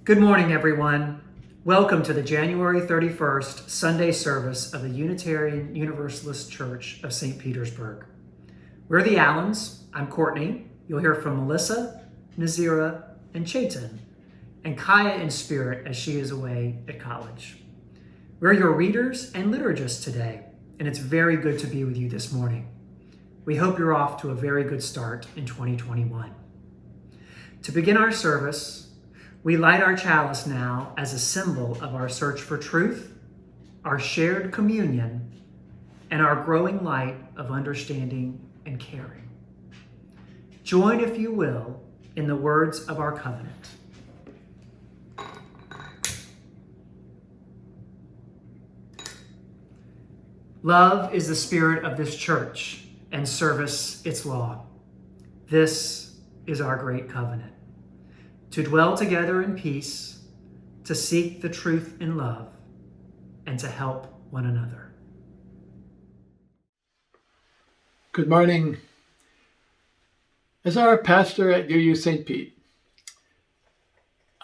Good morning, everyone. Welcome to the January 31st Sunday service of the Unitarian Universalist Church of St. Petersburg. We're the Allens. I'm Courtney. You'll hear from Melissa, Nazira, and Chaitan, and Kaya in spirit as she is away at college. We're your readers and liturgists today, and it's very good to be with you this morning. We hope you're off to a very good start in 2021. To begin our service, we light our chalice now as a symbol of our search for truth, our shared communion, and our growing light of understanding and caring. Join, if you will, in the words of our covenant. Love is the spirit of this church, and service its law. This is our great covenant. To dwell together in peace, to seek the truth in love, and to help one another. Good morning. As our pastor at UU St. Pete,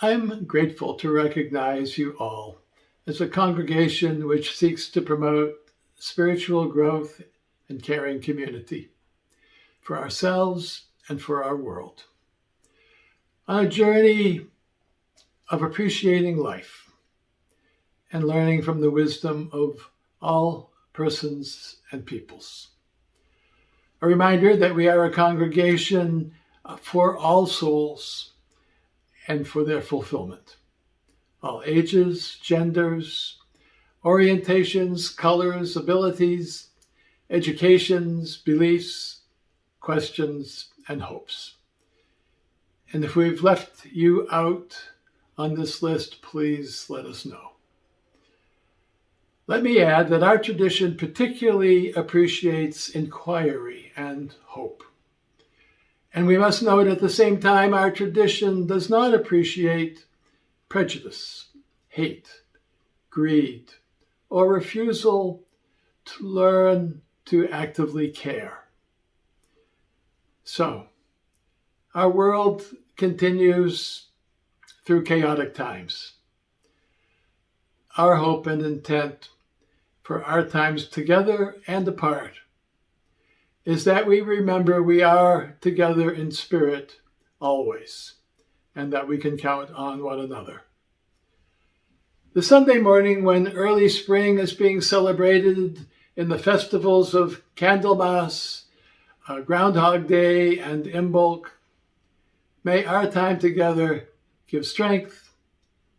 I'm grateful to recognize you all as a congregation which seeks to promote spiritual growth and caring community for ourselves and for our world. On a journey of appreciating life and learning from the wisdom of all persons and peoples. A reminder that we are a congregation for all souls and for their fulfillment. All ages, genders, orientations, colors, abilities, educations, beliefs, questions, and hopes. And if we've left you out on this list, please let us know. Let me add that our tradition particularly appreciates inquiry and hope. And we must note at the same time, our tradition does not appreciate prejudice, hate, greed, or refusal to learn to actively care. So, our world continues through chaotic times. Our hope and intent for our times together and apart is that we remember we are together in spirit always, and that we can count on one another. The Sunday morning when early spring is being celebrated in the festivals of Candlemas, Groundhog Day, and Imbolc, may our time together give strength,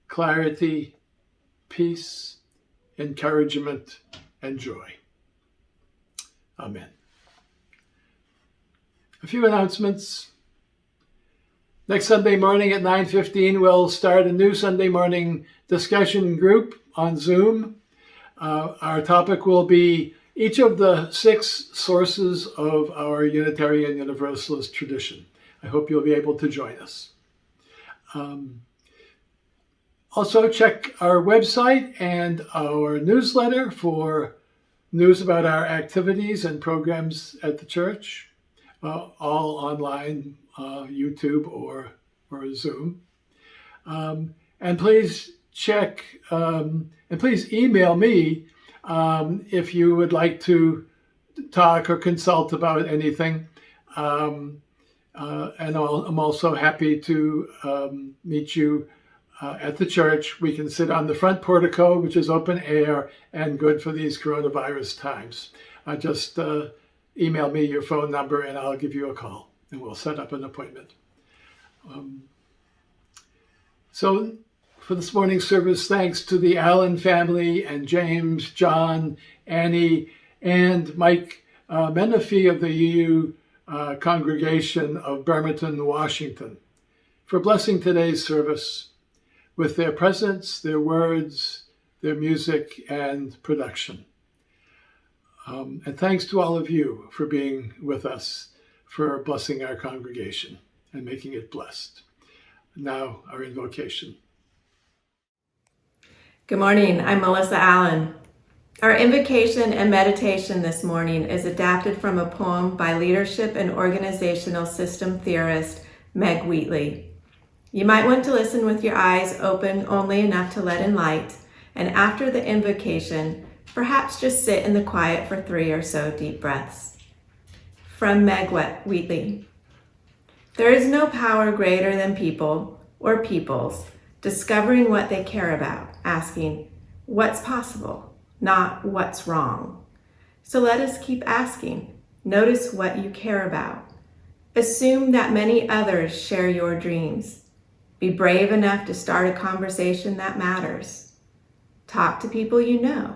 clarity, peace, encouragement, and joy. Amen. A few announcements. Next Sunday morning at 9:15, we'll start a new Sunday morning discussion group on Zoom. Our topic will be each of the 6 sources of our Unitarian Universalist tradition. I hope you'll be able to join us. Also, check our website and our newsletter for news about our activities and programs at the church, all online, YouTube or Zoom. And please check, and please email me if you would like to talk or consult about anything. And I'm also happy to meet you at the church. We can sit on the front portico, which is open air and good for these coronavirus times. Just email me your phone number and I'll give you a call and we'll set up an appointment. So For this morning's service, thanks to the Allen family and James, John, Annie, and Mike Menifee of the UU congregation of Bremerton, Washington, for blessing today's service with their presence, their words, their music, and production. And thanks to all of you for being with us, for blessing our congregation and making it blessed. Now, our invocation. Good morning, I'm Melissa Allen. Our invocation and meditation this morning is adapted from a poem by leadership and organizational system theorist Meg Wheatley. You might want to listen with your eyes open only enough to let in light, and after the invocation, perhaps just sit in the quiet for 3 or so deep breaths. From Meg Wheatley. There is no power greater than people or peoples discovering what they care about, asking, what's possible, not what's wrong. So let us keep asking. Notice what you care about. Assume that many others share your dreams. Be brave enough to start a conversation that matters. Talk to people you know.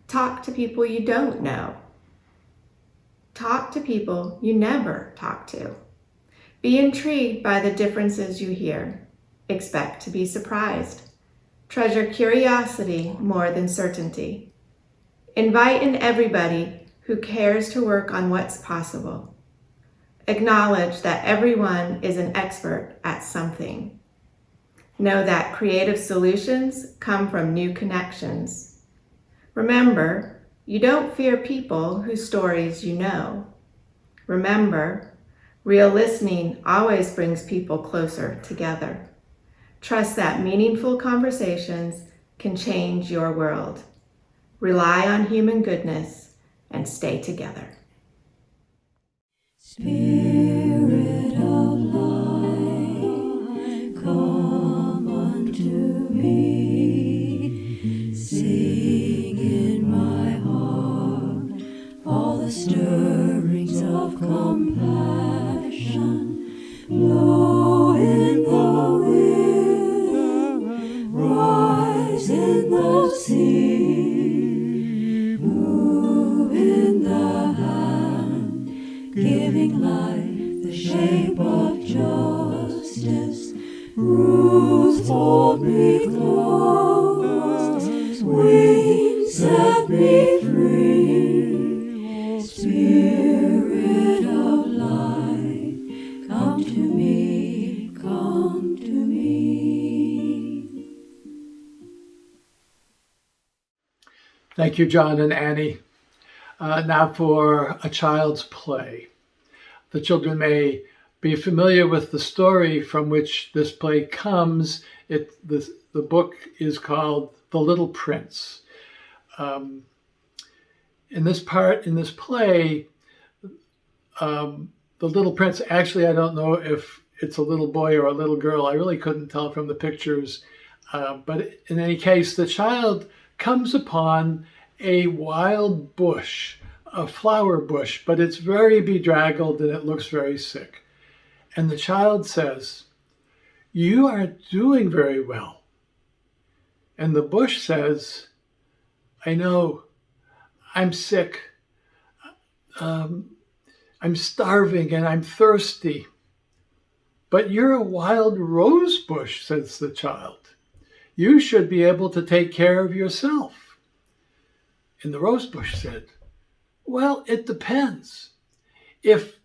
Talk to people you don't know. Talk to people you never talk to. Be intrigued by the differences you hear. Expect to be surprised. Treasure curiosity more than certainty. Invite in everybody who cares to work on what's possible. Acknowledge that everyone is an expert at something. Know that creative solutions come from new connections. Remember, you don't fear people whose stories you know. Remember, real listening always brings people closer together. Trust that meaningful conversations can change your world. Rely on human goodness and stay together. Spirit of light, come unto me. Sing in my heart all the stirrings of compassion. Blow in the wind, rise in the sea, move in the hand, giving life the shape of justice. Roots hold me close, wings set me free. Spirit of light, come to me, come to me. Thank you, John and Annie. Now for a child's play. The children may be familiar with the story from which this play comes. The book is called The Little Prince. In this play, the Little Prince, actually, I don't know if it's a little boy or a little girl. I really couldn't tell from the pictures. But in any case, the child comes upon a wild bush, a flower bush, but it's very bedraggled and it looks very sick. And the child says, "You aren't doing very well." And the bush says, "I know, I'm sick. I'm starving and I'm thirsty." "But you're a wild rose bush," says the child. "You should be able to take care of yourself." And the rose bush said, "Well, it depends. If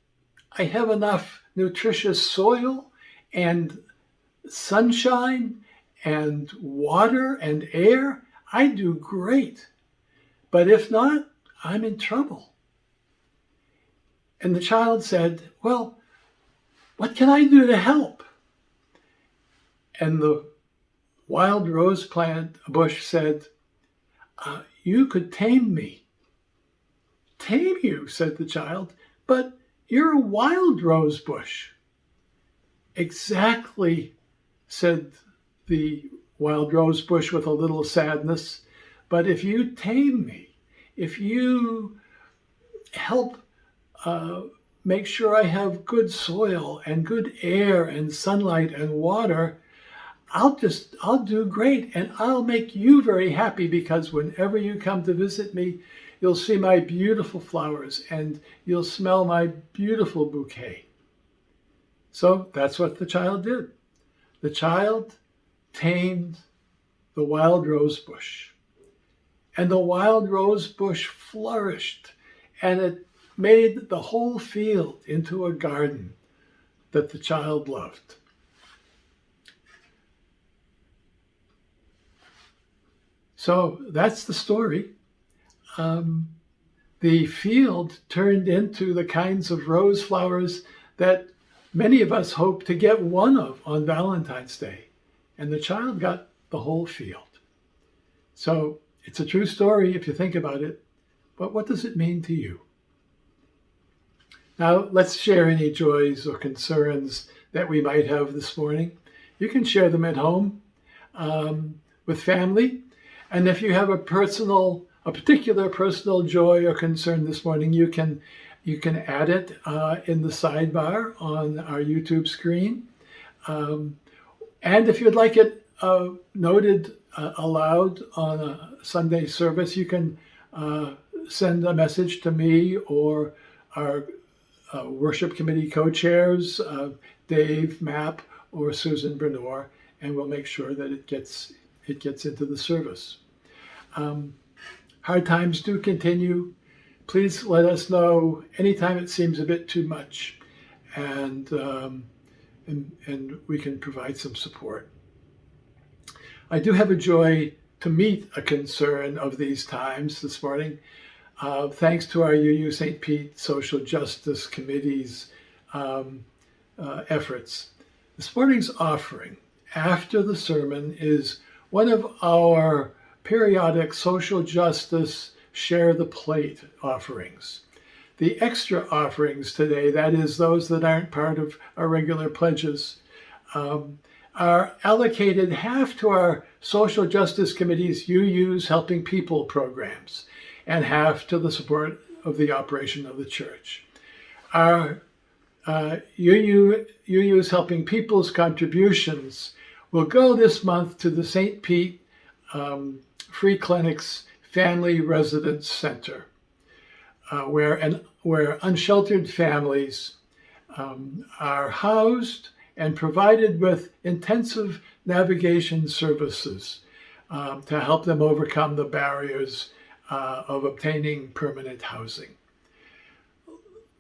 I have enough nutritious soil and sunshine and water and air, I do great. But if not, I'm in trouble." And the child said, "Well, what can I do to help?" And the wild rose plant bush said, "You could tame me." "Tame you," said the child, "but you're a wild rose bush." "Exactly," said the wild rose bush with a little sadness, "but if you tame me, if you help make sure I have good soil and good air and sunlight and water, I'll do great, and I'll make you very happy, because whenever you come to visit me, you'll see my beautiful flowers and you'll smell my beautiful bouquet. So that's what the child did. The child tamed the wild rose bush, and the wild rose bush flourished, and it made the whole field into a garden that the child loved. So that's the story. The field turned into the kinds of rose flowers that many of us hope to get one of on Valentine's Day. And the child got the whole field. So it's a true story if you think about it. But what does it mean to you? Now, let's share any joys or concerns that we might have this morning. You can share them at home with family. And if you have a particular personal joy or concern this morning, you can add it in the sidebar on our YouTube screen. And if you'd like it noted aloud on a Sunday service, you can send a message to me or our worship committee co-chairs, Dave Mapp or Susan Bernor, and we'll make sure that it gets into the service. Hard times do continue. Please let us know anytime it seems a bit too much, and we can provide some support. I do have a joy to meet a concern of these times this morning, thanks to our UU St. Pete Social Justice Committee's efforts. This morning's offering after the sermon is one of our periodic social justice share the plate offerings. The extra offerings today, that is those that aren't part of our regular pledges, are allocated half to our Social Justice Committee's UU's Helping People programs and half to the support of the operation of the church. Our UU's Helping People's contributions will go this month to the St. Pete Free Clinic's Family Residence Center, where unsheltered families are housed and provided with intensive navigation services to help them overcome the barriers of obtaining permanent housing.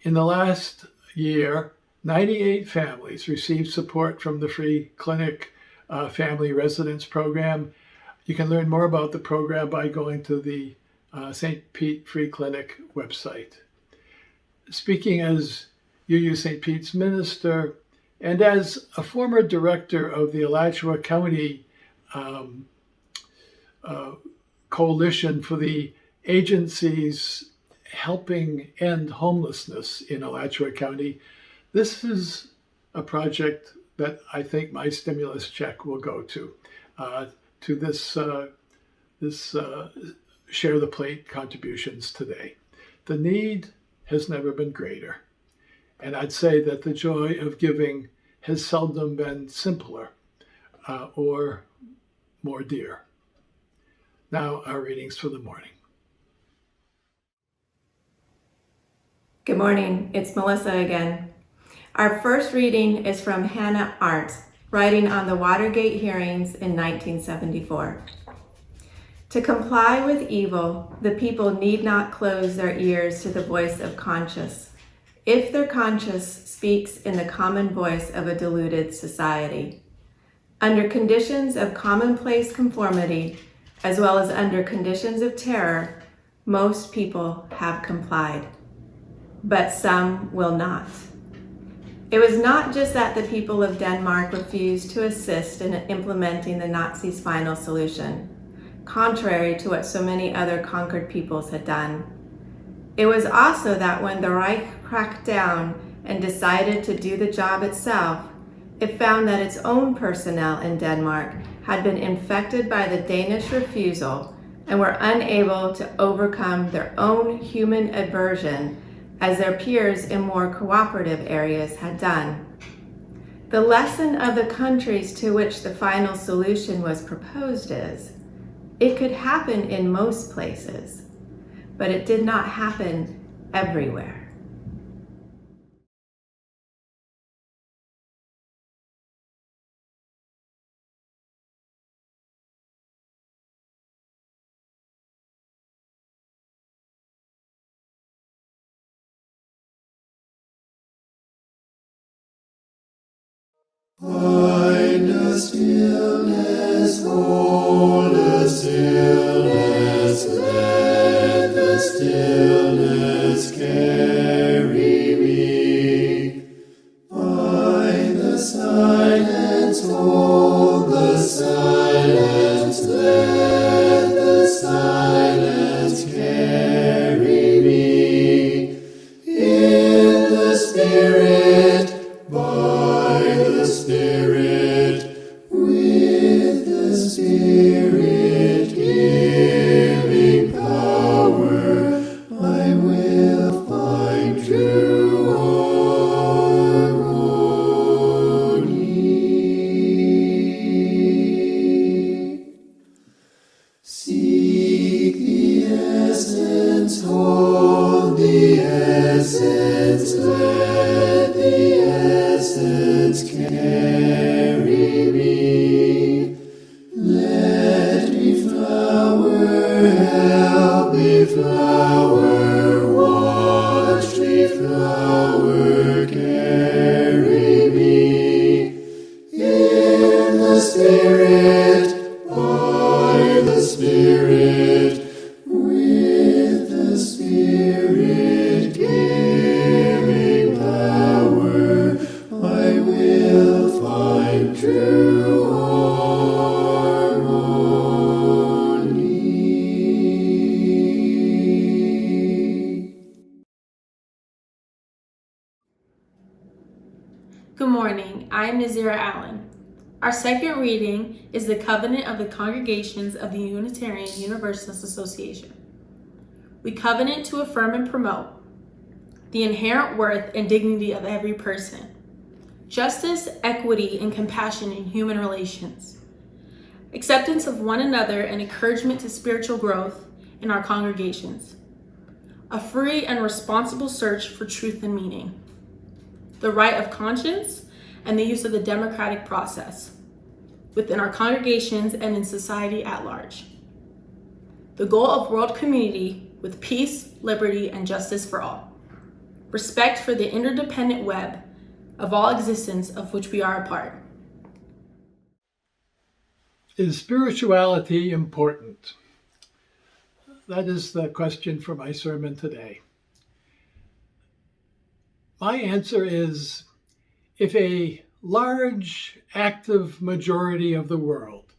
In the last year, 98 families received support from the Free Clinic Family Residence Program. You can learn more about the program by going to the St. Pete Free Clinic website. Speaking as UU St. Pete's minister and as a former director of the Alachua County Coalition for the agencies helping end homelessness in Alachua County, this is a project that I think my stimulus check will go to this Share the Plate contributions today. The need has never been greater. And I'd say that the joy of giving has seldom been simpler or more dear. Now our readings for the morning. Good morning, it's Melissa again. Our first reading is from Hannah Arendt, writing on the Watergate hearings in 1974. To comply with evil, the people need not close their ears to the voice of conscience, if their conscience speaks in the common voice of a deluded society. Under conditions of commonplace conformity, as well as under conditions of terror, most people have complied, but some will not. It was not just that the people of Denmark refused to assist in implementing the Nazis' final solution, contrary to what so many other conquered peoples had done. It was also that when the Reich cracked down and decided to do the job itself, it found that its own personnel in Denmark had been infected by the Danish refusal and were unable to overcome their own human aversion as their peers in more cooperative areas had done. The lesson of the countries to which the final solution was proposed is, it could happen in most places, but it did not happen everywhere. Find a stillness, hold a stillness, let the stillness carry me. Find the silence, hold the silence, let the silence carry me. In the Spirit, by the Spirit, with the Spirit giving power, I will find true harmony. Seek the essence, hold the essence, let the essence carry me. Let me flower, help me flower, watch me flower, carry me. In the Spirit, by the Spirit, with the Spirit giving power, I will find true harmony. Good morning, I am Nazira Allen. Our second reading is the Covenant of the Congregations of the Unitarian Universalist Association. We covenant to affirm and promote the inherent worth and dignity of every person, justice, equity, and compassion in human relations, acceptance of one another and encouragement to spiritual growth in our congregations, a free and responsible search for truth and meaning, the right of conscience, and the use of the democratic process within our congregations and in society at large. The goal of world community with peace, liberty, and justice for all. Respect for the interdependent web of all existence of which we are a part. Is spirituality important? That is the question for my sermon today. My answer is, if a large, active majority of the world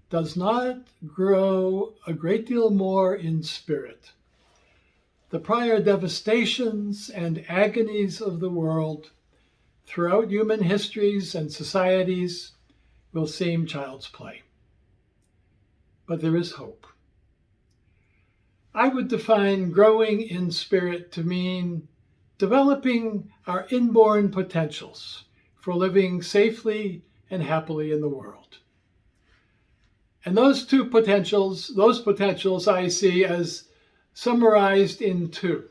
does not grow a great deal more in spirit, the prior devastations and agonies of the world throughout human histories and societies will seem child's play. But there is hope. I would define growing in spirit to mean developing our inborn potentials for living safely and happily in the world. And those potentials I see as summarized in two.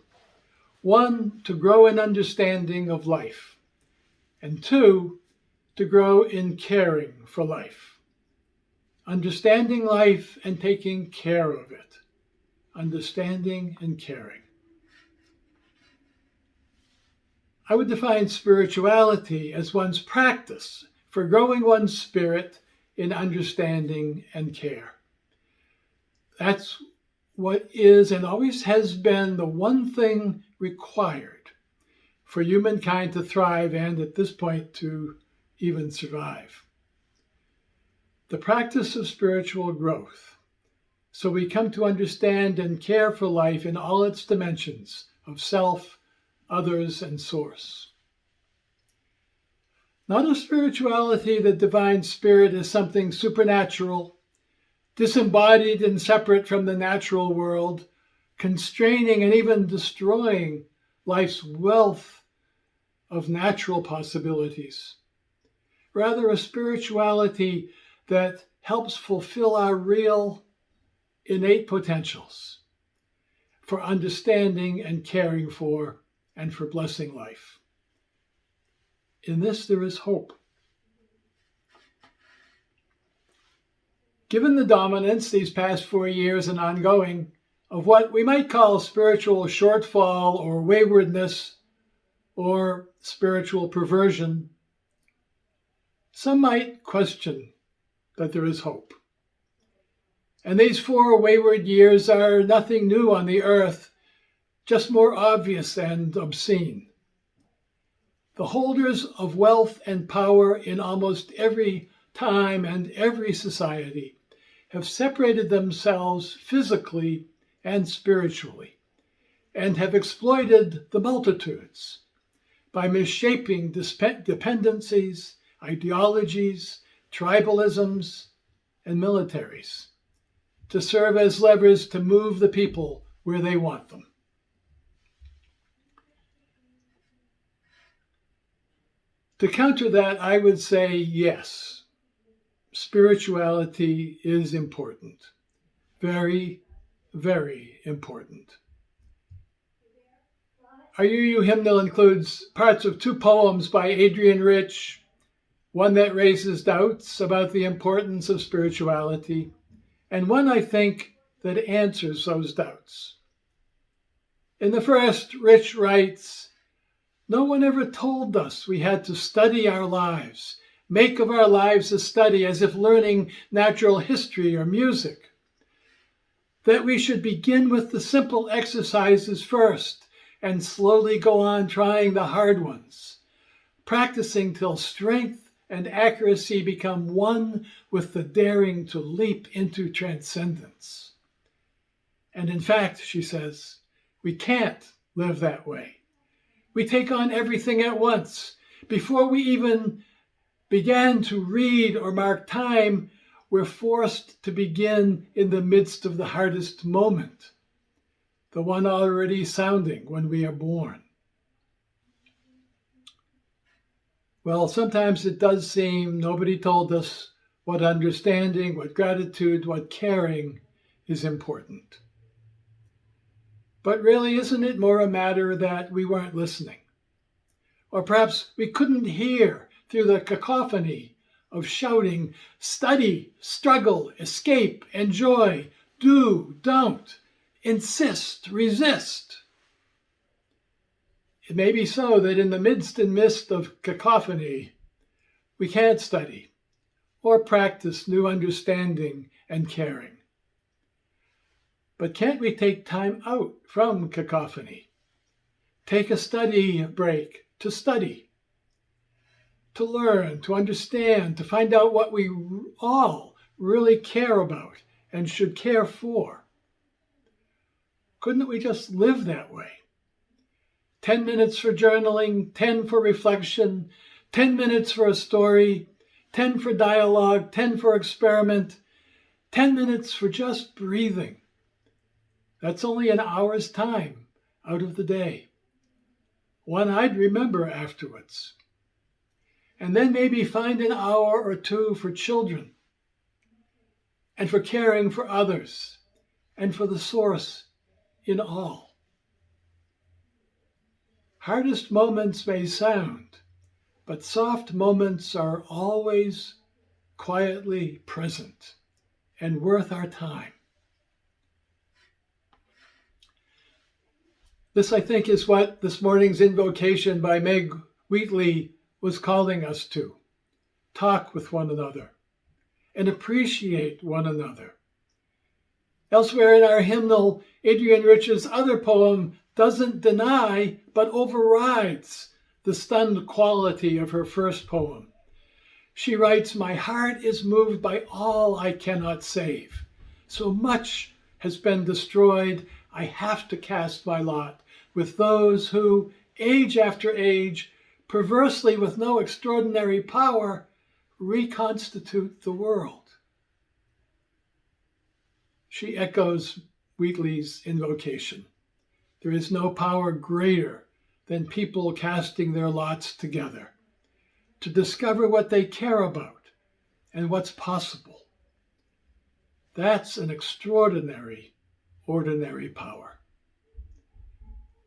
One, to grow in understanding of life. And two, to grow in caring for life. Understanding life and taking care of it. Understanding and caring. I would define spirituality as one's practice for growing one's spirit in understanding and care. That's what is and always has been the one thing required for humankind to thrive and, at this point, to even survive. The practice of spiritual growth, so we come to understand and care for life in all its dimensions of self, others, and source. Not a spirituality that defines spirit as something supernatural, disembodied and separate from the natural world, constraining and even destroying life's wealth of natural possibilities. rather a spirituality that helps fulfill our real innate potentials for understanding and caring for and for blessing life. In this, there is hope. Given the dominance these past 4 years and ongoing of what we might call spiritual shortfall or waywardness or spiritual perversion, some might question that there is hope. And these 4 wayward years are nothing new on the earth, just more obvious and obscene. The holders of wealth and power in almost every time and every society have separated themselves physically and spiritually, and have exploited the multitudes by misshaping dependencies, ideologies, tribalisms, and militaries to serve as levers to move the people where they want them. To counter that, I would say yes. Spirituality is important. Very, very important. Our UU hymnal includes parts of 2 poems by Adrian Rich, one that raises doubts about the importance of spirituality, and one, I think, that answers those doubts. In the first, Rich writes, "No one ever told us we had to study our lives, make of our lives a study as if learning natural history or music. That we should begin with the simple exercises first and slowly go on trying the hard ones, practicing till strength and accuracy become one with the daring to leap into transcendence. And in fact," she says, "we can't live that way. We take on everything at once. Before we even began to read or mark time, we're forced to begin in the midst of the hardest moment, the one already sounding when we are born." Well, sometimes it does seem nobody told us what understanding, what gratitude, what caring is important. But really, isn't it more a matter that we weren't listening? Or perhaps we couldn't hear through the cacophony of shouting, study, struggle, escape, enjoy, do, don't, insist, resist. It may be so that in the midst and midst of cacophony, we can't study or practice new understanding and caring. But can't we take time out from cacophony? Take a study break to study, to learn, to understand, to find out what we all really care about and should care for. Couldn't we just live that way? 10 minutes for journaling, 10 for reflection, 10 minutes for a story, 10 for dialogue, 10 for experiment, 10 minutes for just breathing. That's only an hour's time out of the day. One I'd remember afterwards. And then maybe find an hour or 2 for children and for caring for others and for the source in all. Hardest moments may sound, but soft moments are always quietly present and worth our time. This, I think, is what this morning's invocation by Meg Wheatley was calling us to. Talk with one another and appreciate one another. Elsewhere in our hymnal, Adrian Rich's other poem doesn't deny but overrides the stunned quality of her first poem. She writes, "My heart is moved by all I cannot save. So much has been destroyed, I have to cast my lot with those who, age after age, perversely with no extraordinary power, reconstitute the world." She echoes Wheatley's invocation. There is no power greater than people casting their lots together. to discover what they care about and what's possible. That's an extraordinary, ordinary power.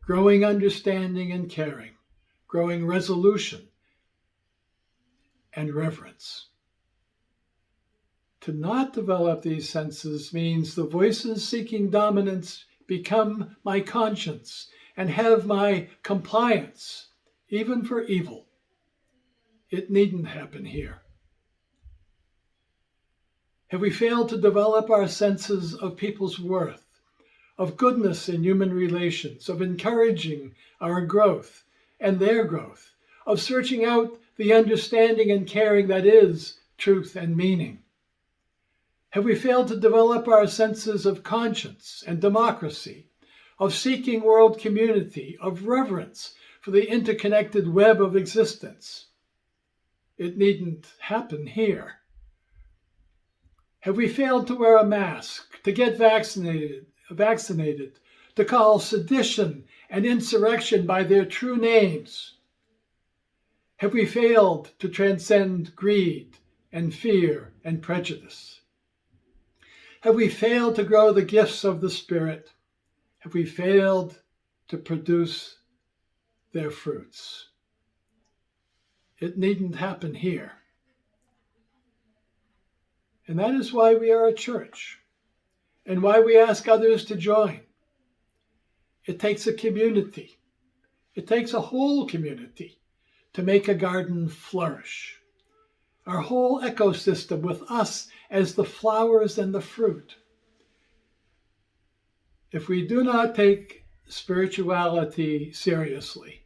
Growing understanding and caring, growing resolution and reverence. To not develop these senses means the voices seeking dominance become my conscience and have my compliance, even for evil. It needn't happen here. Have we failed to develop our senses of people's worth, of goodness in human relations, of encouraging our growth and their growth, of searching out the understanding and caring that is truth and meaning? Have we failed to develop our senses of conscience and democracy, of seeking world community, of reverence for the interconnected web of existence? It needn't happen here. Have we failed to wear a mask, to get vaccinated, to call sedition and insurrection by their true names? Have we failed to transcend greed and fear and prejudice? Have we failed to grow the gifts of the Spirit? Have we failed to produce their fruits? It needn't happen here. And that is why we are a church and why we ask others to join. It takes a community. It takes a whole community to make a garden flourish. Our whole ecosystem with us as the flowers and the fruit. If we do not take spirituality seriously,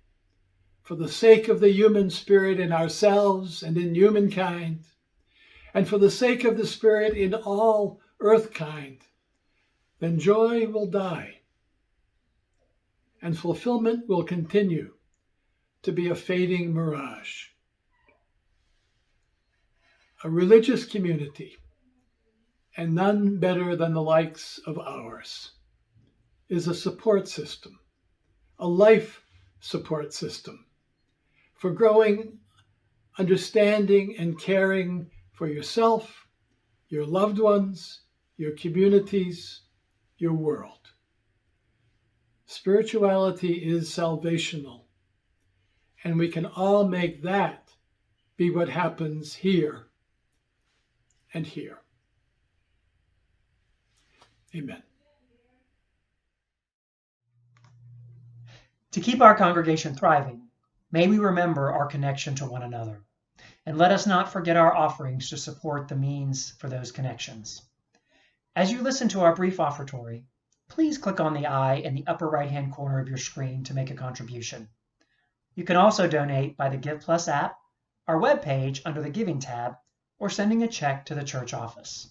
for the sake of the human spirit in ourselves and in humankind, and for the sake of the spirit in all earthkind, then joy will die, and fulfillment will continue to be a fading mirage. A religious community, and none better than the likes of ours, is a support system, a life support system for growing understanding and caring for yourself, your loved ones, your communities, your world. Spirituality is salvational, and we can all make that be what happens here and here. Amen. To keep our congregation thriving, may we remember our connection to one another, and let us not forget our offerings to support the means for those connections. As you listen to our brief offertory, please click on the eye in the upper right-hand corner of your screen to make a contribution. You can also donate by the Give Plus app, our webpage under the Giving tab, or sending a check to the church office.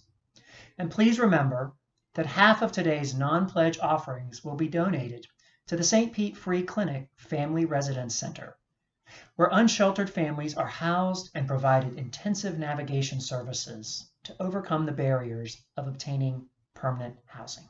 And please remember that half of today's non-pledge offerings will be donated to the St. Pete Free Clinic Family Residence Center, where unsheltered families are housed and provided intensive navigation services to overcome the barriers of obtaining permanent housing.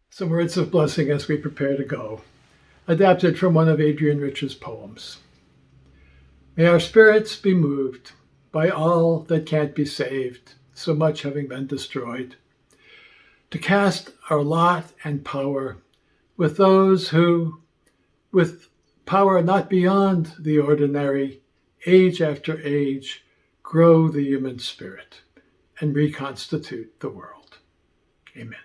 Some words of blessing as we prepare to go, adapted from one of Adrian Rich's poems. May our spirits be moved by all that can't be saved, so much having been destroyed, to cast our lot and power with those who, with power not beyond the ordinary, age after age, grow the human spirit and reconstitute the world. Amen.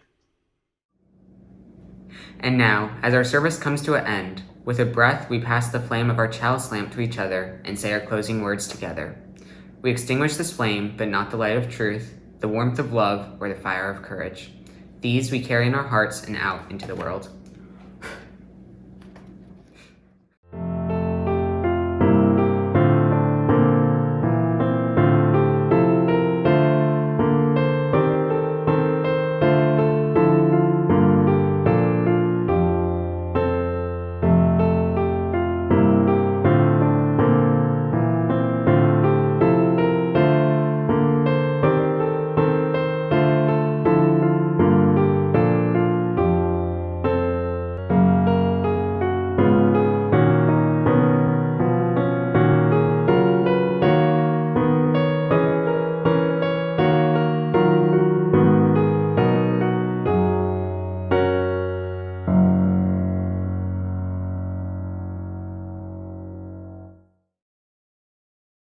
And now, as our service comes to an end, with a breath we pass the flame of our chalice lamp to each other and say our closing words together. We extinguish this flame, but not the light of truth, the warmth of love, or the fire of courage. These we carry in our hearts and out into the world.